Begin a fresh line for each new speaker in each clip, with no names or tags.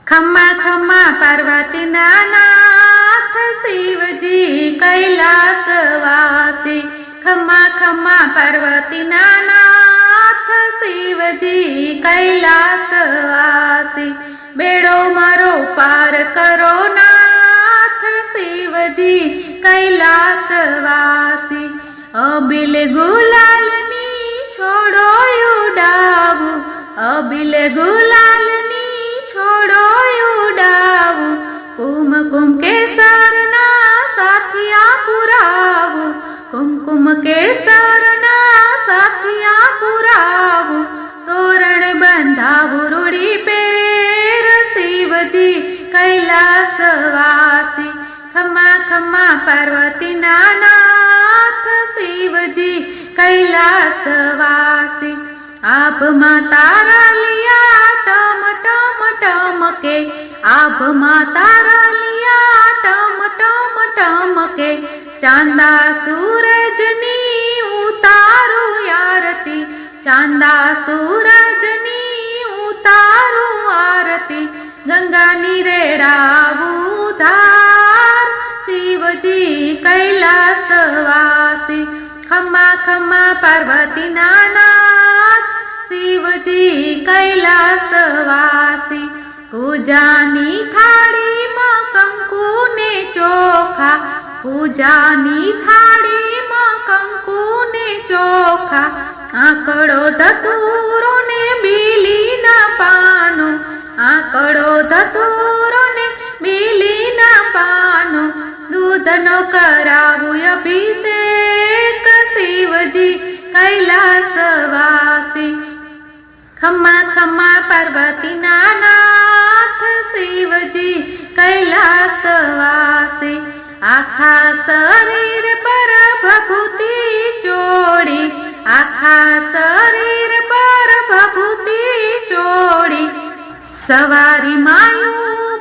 खम्मा खम्मा पार्वती नाथ शिवजी कैलासवासी। खम्मा खम्मा पार्वती नाथ शिवजी कैलासवासी। बेड़ो मारो पार करो नाथ शिवजी कैलासवासी। अबिल गुलालनी छोड़ो उडावू, अबिल गुलालनी छोड़ो उडावू। कुमकुम केसरना साथिया पुरावू, कुमकुम केसरना साथिया पुरावू। तोरण बंधावू रूड़ी पेर शिवजी कैलासवासी। खम्मा खम्मा पार्वती नाथ शिवजी कैलासवासी। आप माता लिया टम टम टम के, आप माता लिया टम टम टम के। चांदा सूरजनी उतारू आरती, चांदा सूरजनी उतारू आरती। गंगा निरेड़ावू धार शिवजी कैलासवासी। खम्मा खम्मा पार्वती नाथ शिवजी कैलासवासी। पूजानी थाड़ी मां कंकु ने चोखा, पूजानी थाड़ी मां कंकु ने चोखा। आंकड़ो धतूरो ने बीली ना पानो, आंकड़ो धतूरो ने बीली ना पानो। दूधनो करावू अभिषेक शिवजी कैलासवासी। खम्मा खम्मा पार्वती नाथ शिवजी कैलासवासी। आखा शरीर पर भभूति चोड़ी, आखा शरीर पर भभूति चोड़ी। सवारी मायू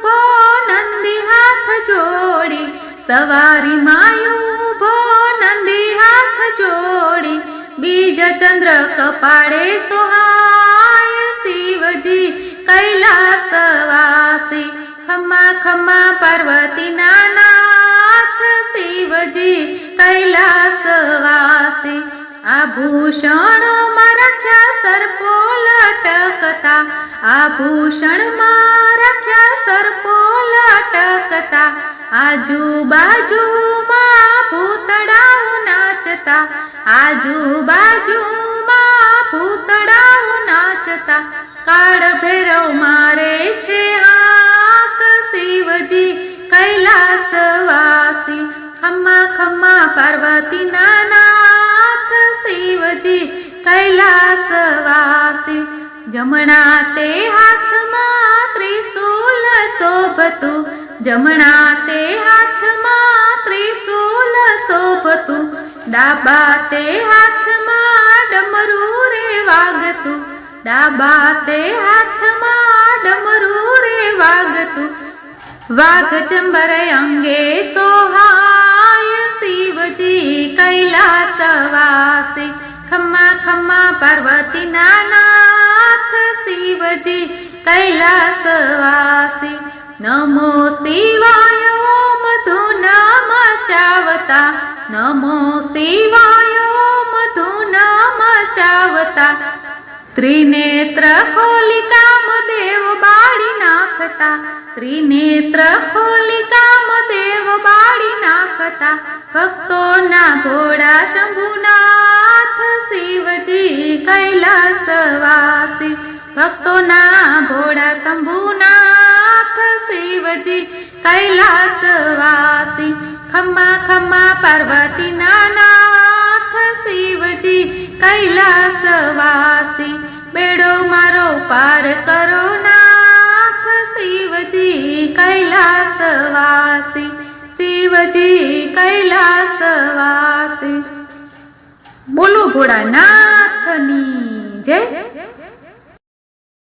भो नंदी हाथ जोड़ी, सवारी मायू भो नंदी हाथ जोड़ी। बीज चंद्र कपाड़े सोहाय शिवजी कैलासवासी। खम्मा खम्मा पार्वती नाथ शिवजी कैलासवासी। आभूषणों में रख्या सर्पो लटकता, आभूषण में रख्या सर्पो लटकता। आजू बाजू मां भूतड़ाओ नाचता, आजू बाजू मां भूतड़ाओ नाचता। काळ भैरव मारे छे हाक शिवजी कैलासवासी। खम्मा खम्मा पार्वती नाथ शिवजी कैलासवासी। जमणा ते हाथ मां त्रिशूल शोभतु, जमणा ते हाथ मां त्रिशूल शोभतु। डाबा ते हाथ मां डमरू रे वागतु, डाबा ते हाथ मां डमरू रे वागतु। वाघ चंबर अंगे सोहाय शिवजी कैलासवासी। खम्मा खम्मा पार्वती नाथ शिवजी कैलासवासी। नमो शिवाय मधु नाम चावता, नमो शिवाय मधु नाम चावता। त्रिनेत्र खोली कामदेव बाड़ी नाखता, त्रिनेत्र खोली कामदेव बाड़ी नाखता। भक्तो ना भोळा शंभुनाथ शिवजी कैलासवासी। भक्तो ना भोळा शंभुनाथ शिवजी कैलासवासी। खम्मा खम्मा पार्वती नाथ शिवजी कैलासवासी। बेड़ो मारो पार करो नाथ शिवजी कैलासवासी, शिवजी कैलासवासी। बोलो भोळानाथनी जय।